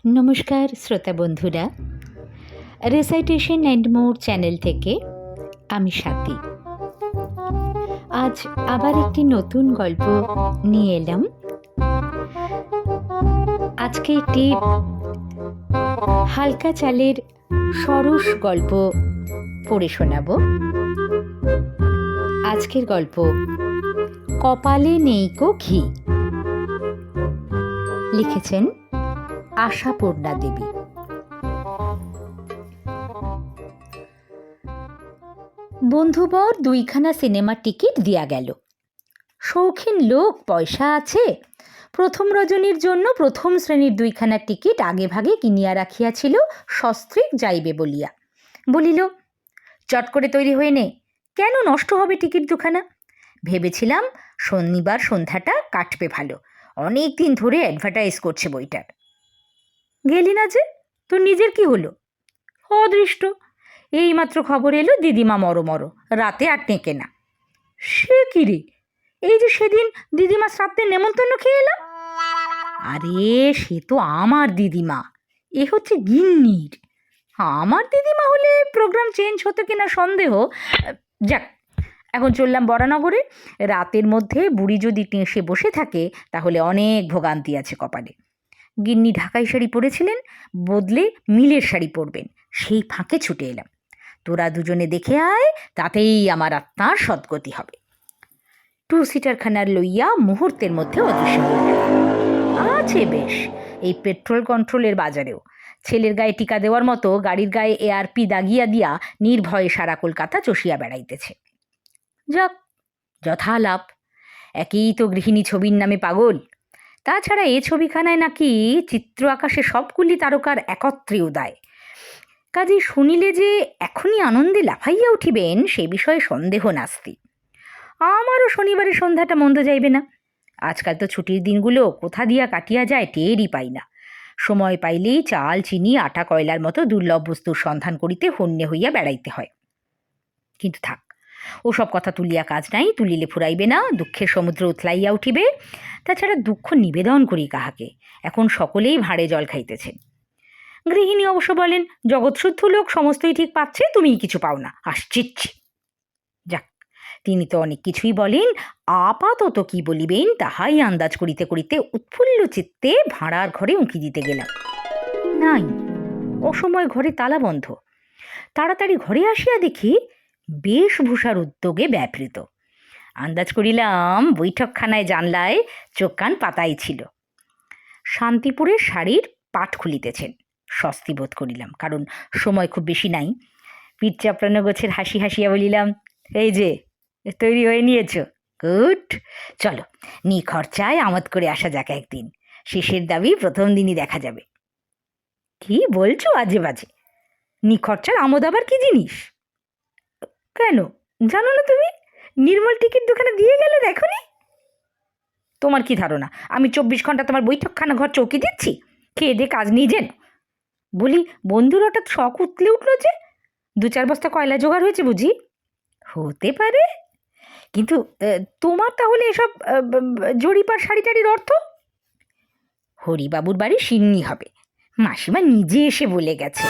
নমস্কার শ্রোতা বন্ধুরা, রেসাইটেশন অ্যান্ড মোর চ্যানেল থেকে আমি স্বাতী। আজ আবার একটি নতুন গল্প নিয়ে এলাম। আজকে একটি হালকা চালের সরস গল্প পড়ে শোনাব। আজকের গল্প কপালে নেইকো ঘি। লিখেছেন আশাপূর্ণা দেবী। বন্ধুবর 2খানা সিনেমার টিকিট দিয়া গেল। শৌখিন লোক, পয়সা আছে। প্রথম রজনীর জন্য প্রথম শ্রেণীর 2খানা টিকিট আগে ভাগে কিনিয়া রাখিয়াছিল, সস্ত্রীক যাইবে বলিয়া। বলিল, চট করে তৈরি হয়ে নে, কেন নষ্ট হবে টিকিট 2খানা। ভেবেছিলাম শনিবার সন্ধ্যাটা কাটবে ভালো, অনেক দিন ধরে অ্যাডভার্টাইজ করছে বইটার। গেলি না যে, তোর নিজের কি হলো? অদৃষ্ট, এইমাত্র খবর এলো দিদিমা মরো, রাতে আর টেকে না। সে কি রে? এই যে সেদিন দিদিমা শ্রাদ্ধের নেমন্তন্ন খেয়ে এলাম। আরে সে তো আমার দিদিমা, এ হচ্ছে গিন্নির। আমার দিদিমা হলে প্রোগ্রাম চেঞ্জ হতো কিনা সন্দেহ। যাক, এখন চললাম বরানগরে। রাতের মধ্যে বুড়ি যদি টেঁসে বসে থাকে তাহলে অনেক ভোগান্তি আছে কপালে। গিন্নি ঢাকাই শাড়ি পরেছিলেন, বদলে মিলের শাড়ি পরবেন, সেই ফাঁকে ছুটে এলাম। তোরা দুজনে দেখে আয়, তাতেই আমার আত্মার সদ্গতি হবে। 2 সিটারখানার লইয়া মুহূর্তের মধ্যে অদৃশ্য হয়ে গেল। আছে বেশ, এই পেট্রোল কন্ট্রোলের বাজারেও ছেলের গায়ে টিকা দেওয়ার মতো গাড়ির গায়ে ARP দাগিয়া দিয়া নির্ভয়ে সারা কলকাতা চষিয়া বেড়াইতেছে। যাক, যথালাভ। একই তো গৃহিণী ছবির নামে পাগল। তাছাড়া এ ছবিখানায় নাকি চিত্র আকাশে সবগুলি তারকার একত্রে উদয়। কাজেই শুনিলে যে এখনই আনন্দে লাফাইয়া উঠিবেন, সে বিষয়ে সন্দেহ নাস্তি। আমারও শনিবারের সন্ধ্যাটা মন্দ যাইবে না। আজকাল তো ছুটির দিনগুলো কোথা দিয়া কাটিয়া যায় টেরই পাই না। সময় পাইলেই চাল, চিনি, আটা, কয়লার মতো দুর্লভ বস্তুর সন্ধান করিতে হন্যে হইয়া বেড়াইতে হয়। কিন্তু থাক, ওসব কথা তুলিয়া কাজ নাই, তুলিলে ফুরাইবে না, দুঃখের সমুদ্র উথলাইয়া উঠিবে। তাছাড়া দুঃখ নিবেদন করি কাহাকে? এখন সকলেই ভাঁড়ে জল খাইতেছেন। গৃহিণী অবশ্য বলেন, জগৎশুদ্ধ লোক সমস্তই ঠিক পাচ্ছে, তুমিই কিছু পাও না, আশ্চর্য। যাক, তিনি তো অনেক কিছুই বলেন, আপাতত কি বলিবেন তাহাই আন্দাজ করিতে করিতে উৎফুল্ল চিত্তে ভাঁড়ার ঘরে উঁকি দিতে গেলাম। নাই, অসময় ঘরে তালা বন্ধ। তাড়াতাড়ি ঘরে আসিয়া দেখি বেশভূষার উদ্যোগে ব্যাপৃত। আন্দাজ করিলাম বৈঠকখানায় জানলায় চোখ কান পাতাই ছিল। শান্তিপুরের শাড়ির পাট খুলিতেছেন। স্বস্তি বোধ করিলাম, কারণ সময় খুব বেশি নাই। পিঠ চাপড়ানো গোছের হাসি হাসিয়া বলিলাম, এই যে তৈরি হয়ে নিয়েছ, গুড। চলো, নিখরচায় আমোদ করে আসা যাক একদিন। শেষের দাবি প্রথম দিনই দেখা যাবে। কি বলছো আজে বাজে? নিখরচার আমোদ আবার কি জিনিস? কেন জানো না তুমি? নির্মল টিকিট 2খানা দিয়ে গেলে, দেখোনি? তোমার কি ধারণা আমি 24 ঘন্টা তোমার বৈঠকখানা ঘর চৌকি দিচ্ছি? খেয়ে দে কাজ নিয়ে যেন। বলি, বন্ধুর হঠাৎ শখ উতলে উঠল যে, 2-4 বস্তা কয়লা জোগাড় হয়েছে বুঝি? হতে পারে, কিন্তু তোমার তাহলে এসব জরিপার শাড়ি টাড়ির অর্থ? হরিবাবুর বাড়ি সিন্নি হবে, মাসিমা নিজে এসে বলে গেছে।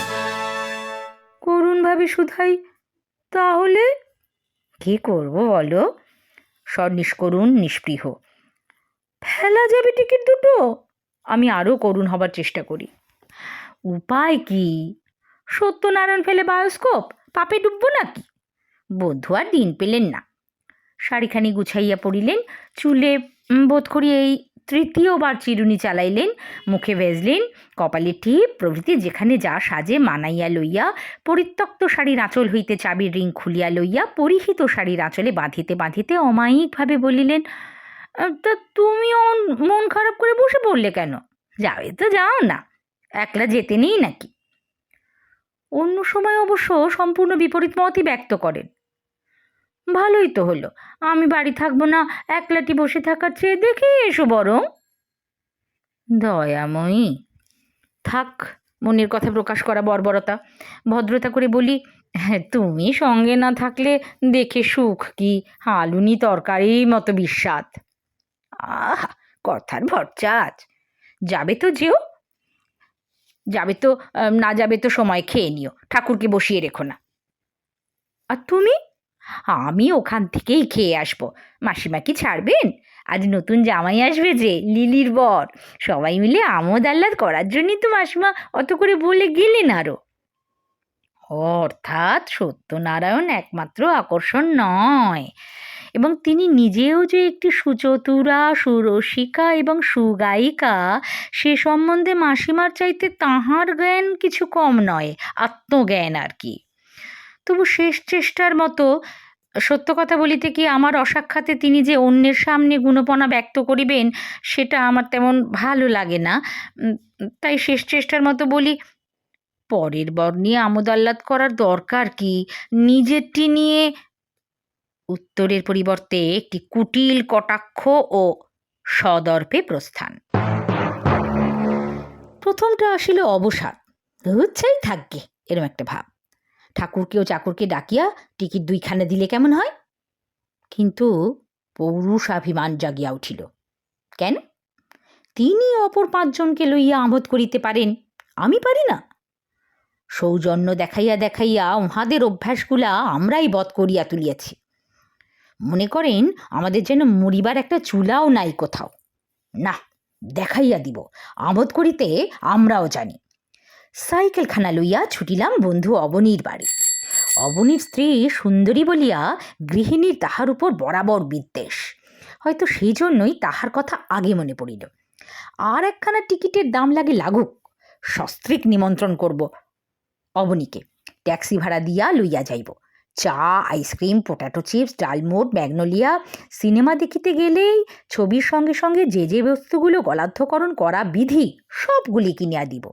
করুণভাবে শুধাই, তাহলে কি করবো বলো? নিষ্করুণ, নিষ্পৃহ। ফেলা যাবে টিকিট দুটো? আমি আরও করুণ হবার চেষ্টা করি। উপায় কি? সত্যনারায়ণ ফেলে বায়োস্কোপ, পাপে ডুববো নাকি? বধূ আর দিন পেলেন না। শাড়িখানি গুছাইয়া পড়িলেন, চুলে বোধ করি এই 3য় বার চিরুনি চালাইলেন, মুখে ভেজলেন, কপালে টিপ প্রভৃতি যেখানে যা সাজে মানাইয়া লইয়া, পরিত্যক্ত শাড়ির আঁচল হইতে চাবির রিং খুলিয়া লইয়া পরিহিত শাড়ির আঁচলে বাঁধিতে বাঁধিতে অমায়িকভাবে বলিলেন, তা তুমি মন খারাপ করে বসে পড়লে কেন? যাবে তো যাও না, একলা যেতে নেই নাকি? অন্য সময় অবশ্য সম্পূর্ণ বিপরীত মতই ব্যক্ত করেন। ভালোই তো হলো, আমি বাড়ি থাকবো না, একলাটি বসে থাকার চেয়ে দেখে এসো বরং। দয়াময়ী, থাক, মনের কথা প্রকাশ করা বর্বরতা। ভদ্রতা করে বলি, তুমি সঙ্গে না থাকলে দেখে সুখ কি আলুনি তরকারির মতো বিস্বাদ। আহা, কথার ভরচাজ। যাবে তো যেও। যাবে তো না যাবে তো সময় খেয়ে নিও, ঠাকুরকে বসিয়ে রেখো না। আর তুমি? আমি ওখান থেকেই খেয়ে আসবো। মাসিমা কি ছাড়বেন? আজ নতুন জামাই আসবে যে, লিলির বর, সবাই মিলে আমোদ আহ্লাদ করার জন্যই তো মাসিমা অত করে বলে গেলেন আরো। অর্থাৎ সত্যনারায়ণ একমাত্র আকর্ষণ নয়, এবং তিনি নিজেও যে একটি সুচতুরা, সুরসিকা এবং সুগায়িকা, সে সম্বন্ধে মাসিমার চাইতে তাঁহার জ্ঞান কিছু কম নয়, আত্মজ্ঞান আর কি। তবু শেষ চেষ্টার মতো, সত্য কথা বলিতে কি, আমার অসাক্ষাতে তিনি যে অন্যের সামনে গুণপনা ব্যক্ত করিবেন, সেটা আমার তেমন ভালো লাগে না। তাই শেষ চেষ্টার মতো বলি, পরের বর নিয়ে আমোদ আহ্লাদ করার দরকার কি, নিজেরটি নিয়ে। উত্তরের পরিবর্তে একটি কুটিল কটাক্ষ ও সদর্পে প্রস্থান। প্রথমটা আসিল অবসাদ, হচ্ছেই থাকবে এরম একটা ভাব। ঠাকুরকে ও চাকরকে ডাকিয়া টিকিট 2খানা দিলে কেমন হয়? কিন্তু পৌরুষাভিমান জাগিয়া উঠিল। কেন? তিনি অপর 5 জনকে লইয়া আমোদ করিতে পারেন, আমি পারি না? সৌজন্য দেখাইয়া দেখাইয়া উহাদের অভ্যাসগুলা আমরাই বধ করিয়া তুলিয়াছি। মনে করেন আমাদের যেন মরিবার একটা চুলাও নাই কোথাও। না, দেখাইয়া দিব, আমোদ করিতে আমরাও জানি। সাইকেলখানা লইয়া ছুটিলাম বন্ধু অবনীর বাড়ি। অবনীর স্ত্রী সুন্দরী বলিয়া গৃহিণীর তাহার উপর বরাবর বিদ্বেষ, হয়তো সেই জন্যই তাহার কথা আগে মনে পড়িল। আর একখানা টিকিটের দাম লাগুক, সস্ত্রীক নিমন্ত্রণ করব অবনীকে, ট্যাক্সি ভাড়া দিয়া লইয়া যাইব। চা, আইসক্রিম, পোটাটো চিপস, ডালমোট, ম্যাগনোলিয়া। সিনেমা দেখিতে গেলেই ছবির সঙ্গে সঙ্গে যে যে বস্তুগুলো গলাধ্যকরণ করা বিধি, সবগুলি কিনিয়া দিব।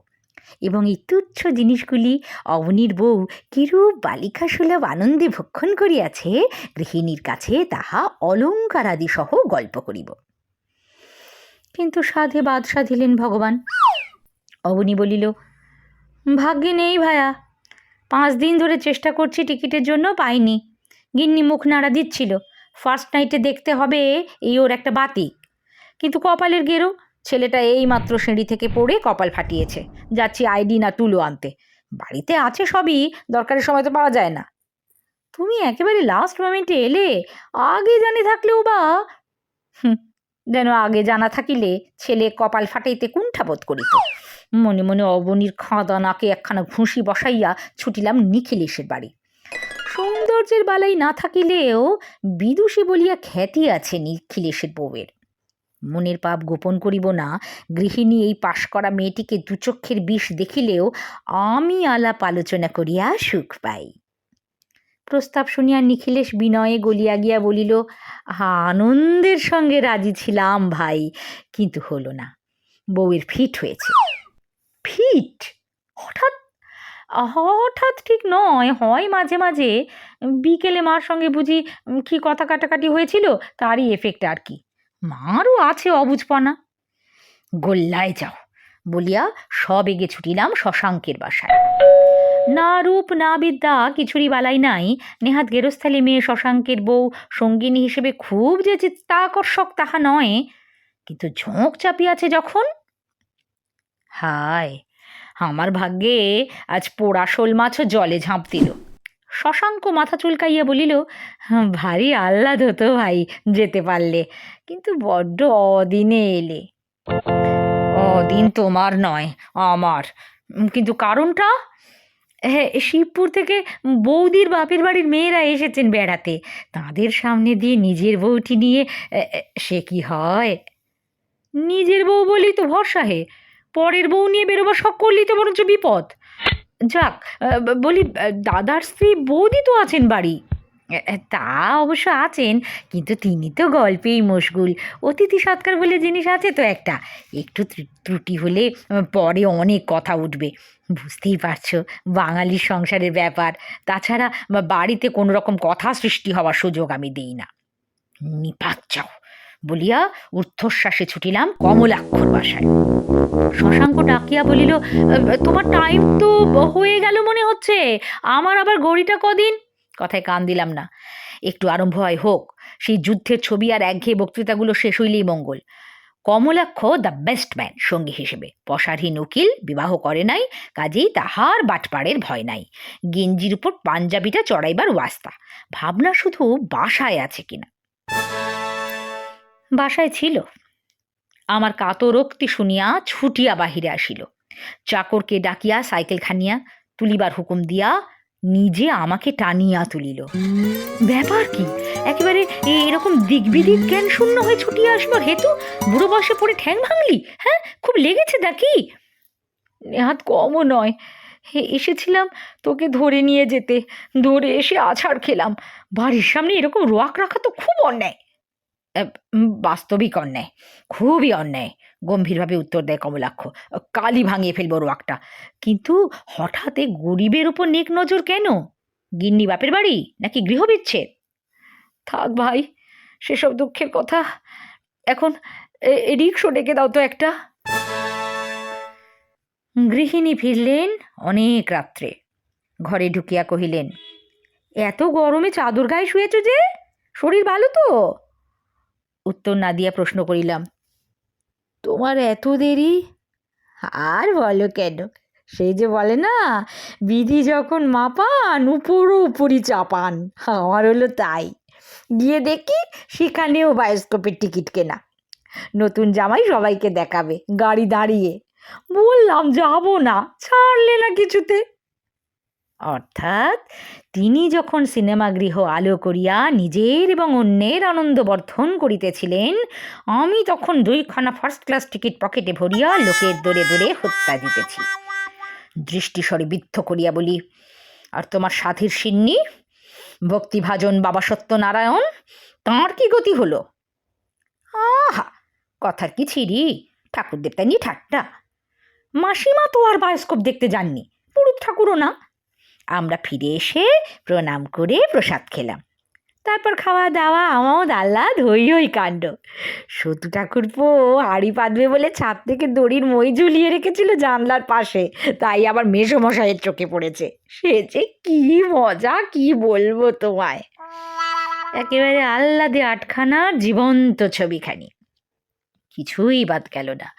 এবং এই তুচ্ছ জিনিসগুলি অবনীর বউ কিরূপ বালিকা সুলভ আনন্দে ভক্ষণ করিয়াছে, গৃহিণীর কাছে তাহা অলঙ্কারাদি সহ গল্প করিব। কিন্তু সাধে বাদ সাধিলেন ভগবান। অবনী বলিল, ভাগ্যে নেই ভায়া, 5 দিন ধরে চেষ্টা করছি টিকিটের জন্য, পাইনি। গিন্নি মুখ নাড়া দিচ্ছিল, ফার্স্ট নাইটে দেখতে হবে এই ওর একটা বাতিক। কিন্তু কপালের গেরো, ছেলেটা এই মাত্র সিঁড়ি থেকে পড়ে কপাল ফাটিয়েছে। যাচ্ছি আইডি না তুলো আনতে। বাড়িতে আছে সবই, দরকারের সময় তো পাওয়া যায় না। তুমি একেবারে লাস্ট মোমেন্টে এলে, আগে জানি থাকলেও বা। যেন আগে জানা থাকিলে ছেলে কপাল ফাটাইতে কুণ্ঠাবোধ করিত। মনে মনে অবনীর খাঁদা নাকে একখানা ঘুষি বসাইয়া ছুটিলাম নিখিলেশের বাড়ি। সৌন্দর্যের বালাই না থাকিলেও বিদুষী বলিয়া খ্যাতি আছে নিখিলেশের বউয়ের। মনের পাপ গোপন করিব না, গৃহিণী এই পাশ করা মেয়েটিকে 2 চক্ষের বিষ দেখিলেও আমি আলাপ আলোচনা করিয়া সুখ পাই। প্রস্তাব শুনিয়া নিখিলেশ বিনয়ে গলিয়া গিয়া বলিল, আনন্দের সঙ্গে রাজি ছিলাম ভাই, কিন্তু হলো না। বউয়ের ফিট হয়েছে। ফিট? হঠাৎ? হঠাৎ ঠিক নয়, হয় মাঝে মাঝে। বিকেলে মার সঙ্গে বুঝি কি কথা কাটাকাটি হয়েছিল, তারই এফেক্ট আর কি। মারও আছে অবুঝপনা। গোল্লায় যাও বলিয়া সবেগে ছুটিলাম শশাঙ্কের বাসায়। না রূপ না বিদ্যা কিছুরই বালাই নাই, নেহাত গেরস্থালী মেয়ে শশাঙ্কের বউ সঙ্গিনী হিসেবে খুব যে চিত্তাকর্ষক তাহা নয়, কিন্তু ঝোঁক চাপিয়াছে যখন। হায়, আমার ভাগ্যে আজ পোড়া শোল মাছও জলে ঝাঁপ দিল। শশাঙ্ক মাথা চুলকাইয়া বলিল, ভারী আহ্লাদ হতো ভাই যেতে পারলে, কিন্তু বড্ড অদিনে এলে। অদিন তোমার নয়, আমার। কিন্তু কারণটা? হ্যাঁ, শিবপুর থেকে বৌদির বাপের বাড়ির মেয়েরা এসেছেন বেড়াতে। তাদের সামনে দিয়ে নিজের বউটি নিয়ে সে কি হয়? নিজের বউ বলেই তো ভরসা হে, পরের বউ নিয়ে বেরোবার শখ করলেই তো বরঞ্চ বিপদ। যাক, বলি, দাদার স্ত্রী বৌদি তো আছেন বাড়ি। তা অবশ্য আছেন, কিন্তু তিনি তো গল্পেই মশগুল। অতিথি সৎকার বলে জিনিস আছে তো একটা, একটু ত্রুটি হলে পরে অনেক কথা উঠবে। বুঝতেই পারছো বাঙালির সংসারের ব্যাপার। তাছাড়া বাড়িতে কোনো রকম কথা সৃষ্টি হওয়ার সুযোগ আমি দিই না। নিপাত যাও বলিয়া ঊর্ধ্বশ্বাসে ছুটিলাম কমলাক্ষর বাসায়। শশাঙ্ক ডাকিয়া বলিল, তোমার টাইম তো হয়ে গেল মনে হচ্ছে, আমার আবার ঘড়িটা কদিন। কথায় কান দিলাম না, একটু আরম্ভ হয় হোক। সেই যুদ্ধের ছবি আর একঘেয়ে বক্তৃতাগুলো শেষ হইলেই মঙ্গল। কমলাক্ষ দ্য বেস্ট ম্যান সঙ্গী হিসেবে, পশারহীন উকিল, বিবাহ করে নাই, কাজেই তাহার বাটপাড়ের ভয় নাই, গেঞ্জির উপর পাঞ্জাবিটা চড়াইবার ওয়াস্তা। ভাবনা শুধু বাসায় আছে কিনা। বাসায় ছিল। আমার কাতরোক্তি শুনিয়া ছুটিয়া বাহিরে আসিল। চাকরকে ডাকিয়া সাইকেল খানিয়া তুলিবার হুকুম দিয়া নিজে আমাকে টানিয়া তুলিল। ব্যাপার কি, একেবারে এরকম দিকবিদিক জ্ঞান শূন্য হয়ে ছুটিয়া আসবার হেতু বুড়ো বয়সে পড়ে ঠ্যাং ভাঙলি? হ্যাঁ, খুব লেগেছে নাকি? নেহাত কমও নয়, এসেছিলাম তোকে ধরে নিয়ে যেতে, ধরে এসে আছাড় খেলাম। বাড়ির সামনে এরকম রোয়াক রাখা তো খুব অন্যায়। বাস্তবিক অন্যায়, খুবই অন্যায়, গম্ভীরভাবে উত্তর দেয় কমলাক্ষ। কালই ভাঙিয়ে ফেলবো রোয়াকটা। কিন্তু হঠাৎ গরিবের উপর নেক নজর কেন? গিন্নি বাপের বাড়ি নাকি গৃহবিচ্ছেদ? থাক ভাই, সেসব দুঃখের কথা এখন। রিক্সো ডেকে দাও তো একটা। গৃহিণী ফিরলেন অনেক রাত্রে। ঘরে ঢুকিয়া কহিলেন, এত গরমে চাদর গায়ে শুয়েছ যে, শরীর ভালো তো? উত্তর না দিয়া প্রশ্ন করিলাম, তোমার এত দেরি? আর বলো কেন, সেই যে বলে না, বিধি যখন মাপান উপরও উপরই চাপান। আমার হলো তাই। গিয়ে দেখি সেখানেও বায়োস্কোপের টিকিট কেনা। নতুন জামাই সবাইকে দেখাবে, গাড়ি দাঁড়িয়ে। বললাম যাব না, ছাড়লে না কিছুতে। অর্থাৎ তিনি যখন সিনেমা গৃহ আলো করিয়া নিজের এবং অন্যের আনন্দ বর্ধন করিতেছিলেন, আমি তখন 2খানা ফার্স্ট ক্লাস টিকিট পকেটে ভরিয়া লোকের দৌড়ে দৌড়ে হত্যা দিতেছি। দৃষ্টিস্বরে বিদ্ধ করিয়া বলি, আর তোমার সাথীর সিন্নি ভক্তিভাজন বাবা সত্যনারায়ণ, তাঁর কি গতি হলো? আহা, কথার কি ছিরি, ঠাকুর দেবতা নিয়ে ঠাট্টা। মাসিমা তো আর বায়োস্কোপ দেখতে যাননি, পুরুত ঠাকুরও না। আমরা ফিরে এসে প্রণাম করে প্রসাদ খেলাম। তারপর খাওয়া দাওয়া, আমোদ আহ্লাদ, হই হই কাণ্ড। সতু ঠাকুরপো হাড়ি পাতবে বলে ছাদ থেকে দড়ির মই ঝুলিয়ে রেখেছিল জানলার পাশে, তাই আবার মেসোমশাইয়ের চোখে পড়েছে। সে যে কি মজা, কি বলবো তোমায়। একেবারে আহ্লাদে আটখানার জীবন্ত ছবিখানি। কিছুই বাদ গেল না।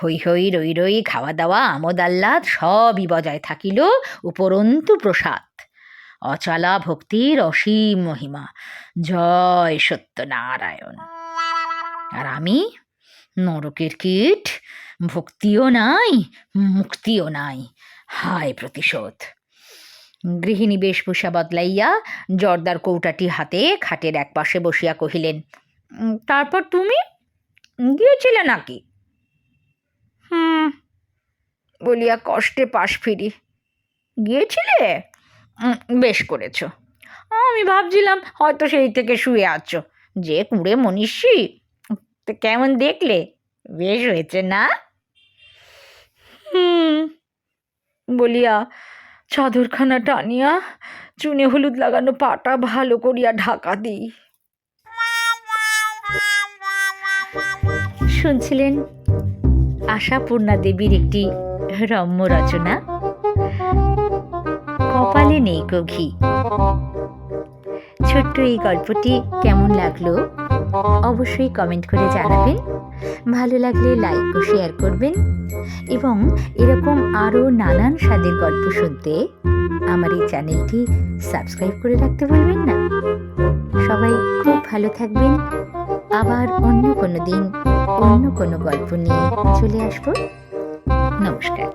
হই হই রই রই, খাওয়া দাওয়া, আমোদ আহ্লাদ সবই বজায় থাকিল, উপরন্তু প্রসাদ। অচলা ভক্তির অসীম মহিমা। জয় সত্যনারায়ণ। আর আমি নরকের কীট, ভক্তিও নাই, মুক্তিও নাই। হায় প্রতিশোধ। গৃহিণী বেশভূষা বদলাইয়া জর্দার কৌটাটি হাতে খাটের একপাশে বসিয়া কহিলেন, তারপর তুমি গিয়েছিলে নাকি? বলিয়া কষ্টে পাশ ফিরি। গিয়েছিলে? বেশ করেছ। আমি ভাবছিলাম হয়তো সেই থেকে শুয়ে আছো। যে কুঁড়ে মনীষী, তো কেমন দেখলে? বেশ হয়েছে না? বলিয়া চাদরখানা টানিয়া চুনে হলুদ লাগানো পাটা ভালো করিয়া ঢাকা দিই। শুনছিলেন আশাপূর্ণা দেবীর একটি রম্য রচনা, কপালে নেই কো ঘি। ছোট্ট এই গল্পটি কেমন লাগলো অবশ্যই কমেন্ট করে জানাবেন। ভালো লাগলে লাইক ও শেয়ার করবেন, এবং এরকম আরও নানান স্বাদের গল্প শুনতে আমার এই চ্যানেলটি সাবস্ক্রাইব করে রাখতে ভুলবেন না। সবাই খুব ভালো থাকবেন। আবার অন্য কোনো দিন অন্য কোনো গল্প নিয়ে চলে আসবো। নমস্কার।